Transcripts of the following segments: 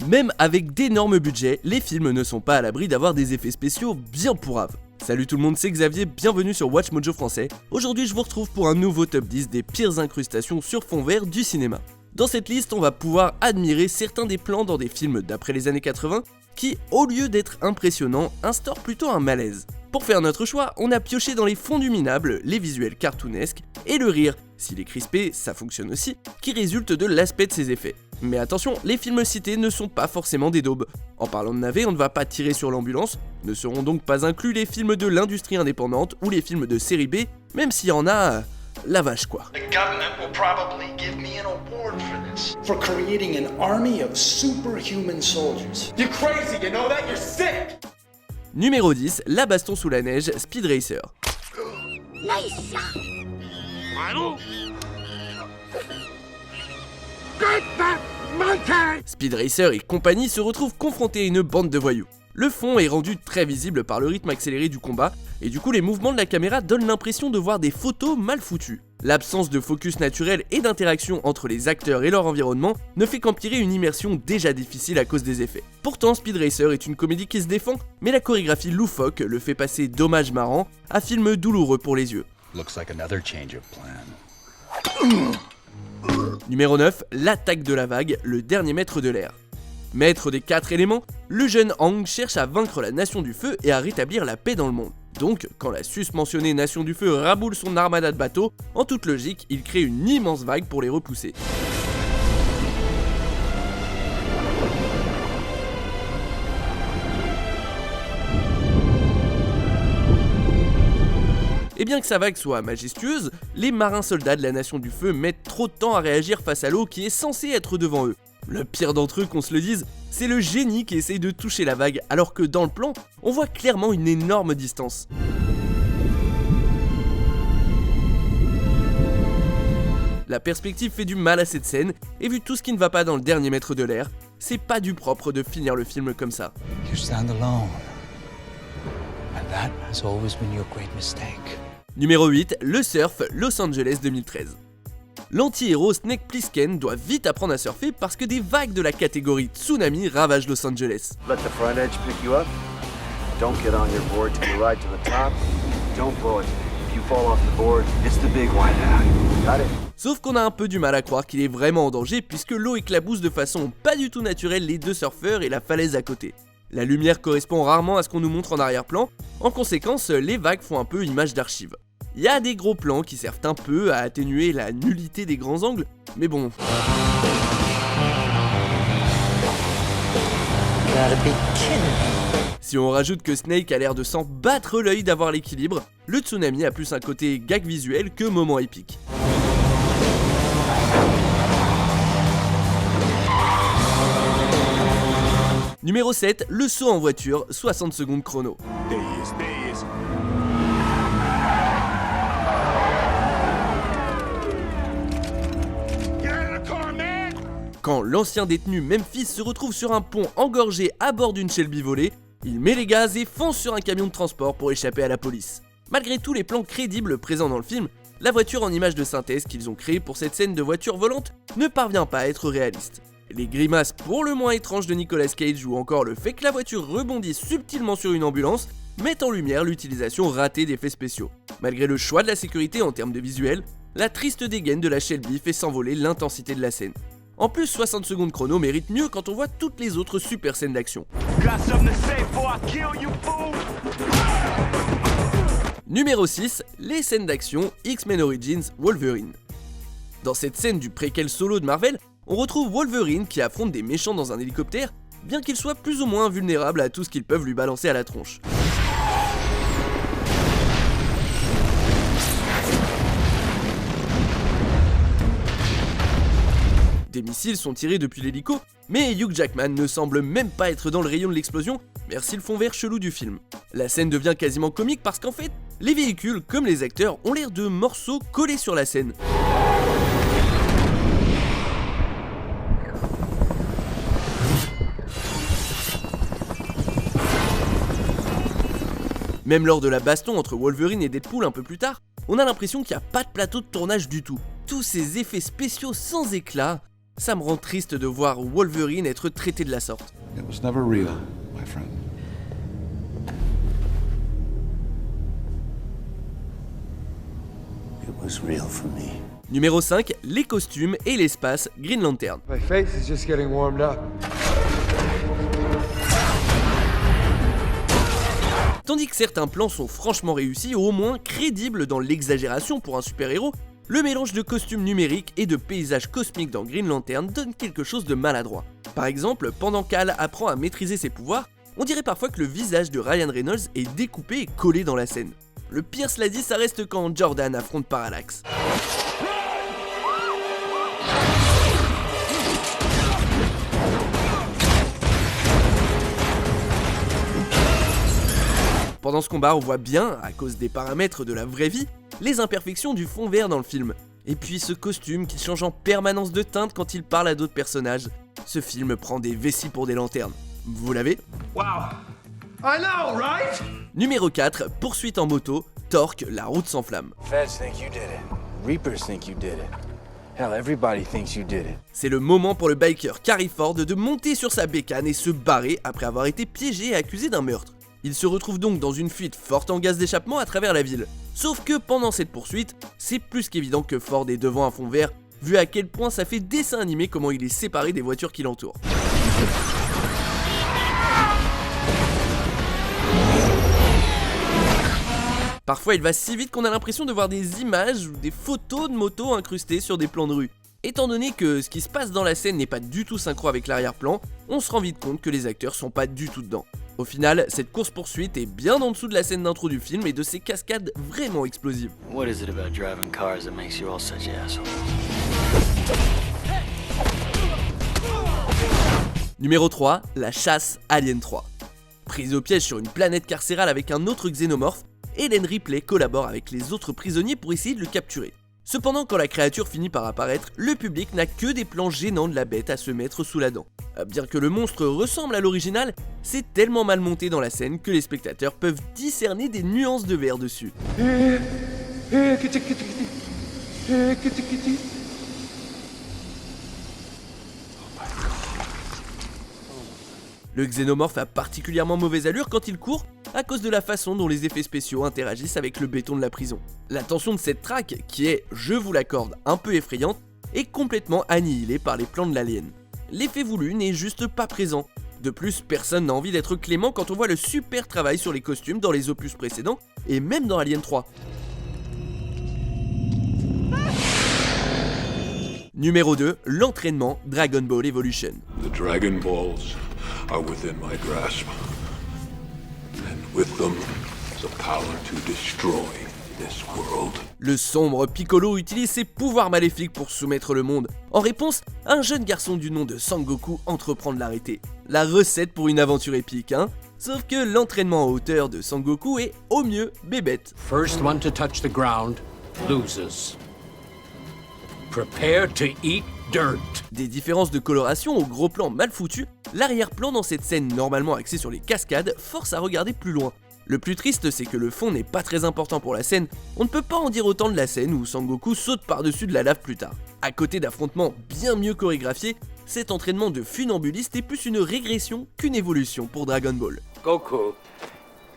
Même avec d'énormes budgets, les films ne sont pas à l'abri d'avoir des effets spéciaux bien pourraves. Salut tout le monde, c'est Xavier, bienvenue sur Watch Mojo français. Aujourd'hui je vous retrouve pour un nouveau top 10 des pires incrustations sur fond vert du cinéma. Dans cette liste, on va pouvoir admirer certains des plans dans des films d'après les années 80 qui, au lieu d'être impressionnants, instaurent plutôt un malaise. Pour faire notre choix, on a pioché dans les fonds du minable, les visuels cartoonesques et le rire, s'il est crispé, ça fonctionne aussi, qui résulte de l'aspect de ces effets. Mais attention, les films cités ne sont pas forcément des daubes. En parlant de navets, on ne va pas tirer sur l'ambulance, ne seront donc pas inclus les films de l'industrie indépendante ou les films de série B, même s'il y en a... la vache quoi. The government will probably give me an award for this. For creating an army of superhuman soldiers. You're crazy, you know that? You're sick! Numéro 10, la baston sous la neige, Speed Racer. Nice. Speed Racer et compagnie se retrouvent confrontés à une bande de voyous. Le fond est rendu très visible par le rythme accéléré du combat, et du coup les mouvements de la caméra donnent l'impression de voir des photos mal foutues. L'absence de focus naturel et d'interaction entre les acteurs et leur environnement ne fait qu'empirer une immersion déjà difficile à cause des effets. Pourtant Speed Racer est une comédie qui se défend, mais la chorégraphie loufoque le fait passer d'hommage marrant à film douloureux pour les yeux. Looks like another change of plan. Numéro 9, l'attaque de la vague, le dernier maître de l'air. Maître des 4 éléments, le jeune Aang cherche à vaincre la Nation du Feu et à rétablir la paix dans le monde. Donc, quand la susmentionnée Nation du Feu raboule son armada de bateaux, en toute logique, il crée une immense vague pour les repousser. Et bien que sa vague soit majestueuse, les marins soldats de la Nation du Feu mettent trop de temps à réagir face à l'eau qui est censée être devant eux. Le pire d'entre eux, qu'on se le dise, c'est le génie qui essaye de toucher la vague, alors que dans le plan, on voit clairement une énorme distance. La perspective fait du mal à cette scène, et vu tout ce qui ne va pas dans le dernier mètre de l'air, c'est pas du propre de finir le film comme ça. You stand alone. And that has always been your great mistake. Numéro 8, le surf, Los Angeles 2013. L'anti-héros Snake Plissken doit vite apprendre à surfer parce que des vagues de la catégorie tsunami ravagent Los Angeles. Let the front edge pick you up. Don't get on your board till you ride to the top. Don't blow it. If you fall off the board, it's the big white out. Got it? Sauf qu'on a un peu du mal à croire qu'il est vraiment en danger puisque l'eau éclabousse de façon pas du tout naturelle les deux surfeurs et la falaise à côté. La lumière correspond rarement à ce qu'on nous montre en arrière-plan, en conséquence les vagues font un peu image d'archive. Il y a des gros plans qui servent un peu à atténuer la nullité des grands angles, mais bon... Si on rajoute que Snake a l'air de s'en battre l'œil d'avoir l'équilibre, le tsunami a plus un côté gag visuel que moment épique. Numéro 7, le saut en voiture, 60 secondes chrono. Quand l'ancien détenu Memphis se retrouve sur un pont engorgé à bord d'une Shelby volée, il met les gaz et fonce sur un camion de transport pour échapper à la police. Malgré tous les plans crédibles présents dans le film, la voiture en image de synthèse qu'ils ont créée pour cette scène de voiture volante ne parvient pas à être réaliste. Les grimaces pour le moins étranges de Nicolas Cage ou encore le fait que la voiture rebondisse subtilement sur une ambulance mettent en lumière l'utilisation ratée d'effets spéciaux. Malgré le choix de la sécurité en termes de visuel, la triste dégaine de la Shelby fait s'envoler l'intensité de la scène. En plus, 60 secondes chrono mérite mieux quand on voit toutes les autres super scènes d'action. Numéro 6, les scènes d'action X-Men Origins Wolverine. Dans cette scène du préquel solo de Marvel, on retrouve Wolverine qui affronte des méchants dans un hélicoptère, bien qu'il soit plus ou moins vulnérable à tout ce qu'ils peuvent lui balancer à la tronche. Des missiles sont tirés depuis l'hélico, mais Hugh Jackman ne semble même pas être dans le rayon de l'explosion, merci le fond vert chelou du film. La scène devient quasiment comique parce qu'en fait, les véhicules, comme les acteurs, ont l'air de morceaux collés sur la scène. Même lors de la baston entre Wolverine et Deadpool un peu plus tard, on a l'impression qu'il n'y a pas de plateau de tournage du tout. Tous ces effets spéciaux sans éclat, Ça me rend triste de voir Wolverine être traité de la sorte. It was never real, my friend. It was real for me. Numéro 5, les costumes et l'espace Green Lantern. My face is just getting warmed up. Tandis que certains plans sont franchement réussis ou au moins crédibles dans l'exagération pour un super-héros, le mélange de costumes numériques et de paysages cosmiques dans Green Lantern donne quelque chose de maladroit. Par exemple, pendant qu'Hal apprend à maîtriser ses pouvoirs, on dirait parfois que le visage de Ryan Reynolds est découpé et collé dans la scène. Le pire cela dit, ça reste quand Jordan affronte Parallax. Pendant ce combat, on voit bien, à cause des paramètres de la vraie vie, les imperfections du fond vert dans le film. Et puis ce costume qui change en permanence de teinte quand il parle à d'autres personnages. Ce film prend des vessies pour des lanternes. Vous l'avez ? Wow. I know, right? Numéro 4, poursuite en moto, Torque, la route s'enflamme. Feds think you did it. Reapers think you did it. Hell, everybody thinks you did it. C'est le moment pour le biker Carrie Ford de monter sur sa bécane et se barrer après avoir été piégé et accusé d'un meurtre. Il se retrouve donc dans une fuite forte en gaz d'échappement à travers la ville. Sauf que pendant cette poursuite, c'est plus qu'évident que Ford est devant un fond vert, vu à quel point ça fait dessin animé comment il est séparé des voitures qui l'entourent. Parfois il va si vite qu'on a l'impression de voir des images ou des photos de motos incrustées sur des plans de rue. Étant donné que ce qui se passe dans la scène n'est pas du tout synchro avec l'arrière-plan, on se rend vite compte que les acteurs sont pas du tout dedans. Au final, cette course-poursuite est bien en dessous de la scène d'intro du film et de ses cascades vraiment explosives. What is it about driving cars that makes you all such assholes? Numéro 3, la chasse Alien 3. Prise au piège sur une planète carcérale avec un autre xénomorphe, Ellen Ripley collabore avec les autres prisonniers pour essayer de le capturer. Cependant, quand la créature finit par apparaître, le public n'a que des plans gênants de la bête à se mettre sous la dent. Bien que le monstre ressemble à l'original, c'est tellement mal monté dans la scène que les spectateurs peuvent discerner des nuances de vert dessus. Le xénomorphe a particulièrement mauvaise allure quand il court à cause de la façon dont les effets spéciaux interagissent avec le béton de la prison. La tension de cette traque, qui est, je vous l'accorde, un peu effrayante, est complètement annihilée par les plans de l'alien. L'effet voulu n'est juste pas présent. De plus, personne n'a envie d'être clément quand on voit le super travail sur les costumes dans les opus précédents, et même dans Alien 3. Numéro 2, l'entraînement Dragon Ball Evolution. The Dragon Balls are within my grasp. And with them, the power to destroy this world. Le sombre Piccolo utilise ses pouvoirs maléfiques pour soumettre le monde. En réponse, un jeune garçon du nom de Sangoku entreprend de l'arrêter. La recette pour une aventure épique, hein ? Sauf que l'entraînement en hauteur de Sangoku est, au mieux, bébête. First one to touch the ground loses. Prepare to eat dirt. Des différences de coloration au gros plan mal foutu, l'arrière-plan dans cette scène normalement axée sur les cascades force à regarder plus loin. Le plus triste, c'est que le fond n'est pas très important pour la scène, on ne peut pas en dire autant de la scène où Sangoku saute par-dessus de la lave plus tard. À côté d'affrontements bien mieux chorégraphiés, cet entraînement de funambuliste est plus une régression qu'une évolution pour Dragon Ball. Goku,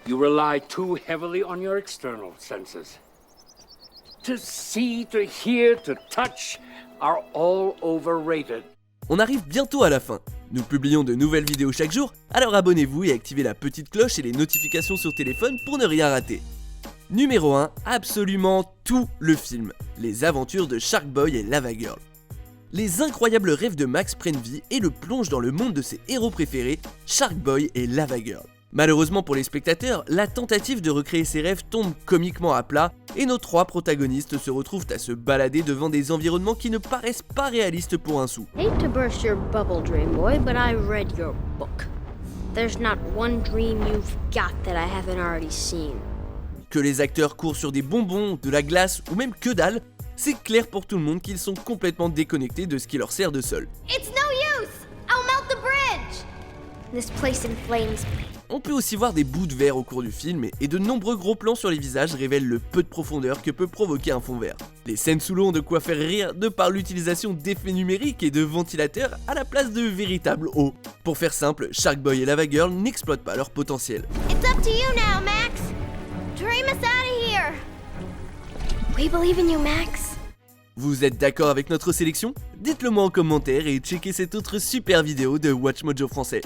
you rely too heavily on your external senses. To see, to hear, to touch are all overrated. On arrive bientôt à la fin. Nous publions de nouvelles vidéos chaque jour, alors abonnez-vous et activez la petite cloche et les notifications sur téléphone pour ne rien rater. Numéro 1, absolument tout le film. Les aventures de Shark Boy et Lava Girl. Les incroyables rêves de Max prennent vie et le plongent dans le monde de ses héros préférés, Shark Boy et Lava Girl. Malheureusement pour les spectateurs, la tentative de recréer ces rêves tombe comiquement à plat et nos trois protagonistes se retrouvent à se balader devant des environnements qui ne paraissent pas réalistes pour un sou. Hate to burst your bubble, Dream Boy, but I read your book. There's not one dream you've got that I haven't already seen. Que les acteurs courent sur des bonbons, de la glace ou même que dalle, c'est clair pour tout le monde qu'ils sont complètement déconnectés de ce qui leur sert de sol. It's no use! I'll melt the bridge! This place inflames me. On peut aussi voir des bouts de verre au cours du film et de nombreux gros plans sur les visages révèlent le peu de profondeur que peut provoquer un fond vert. Les scènes sous l'eau ont de quoi faire rire de par l'utilisation d'effets numériques et de ventilateurs à la place de véritables eau. Pour faire simple, Shark Boy et Lava Girl n'exploitent pas leur potentiel. It's up to you now, Max. Dream us out of here. We believe in you, Max. Vous êtes d'accord avec notre sélection? Dites-le moi en commentaire et checkez cette autre super vidéo de Watch Mojo Français.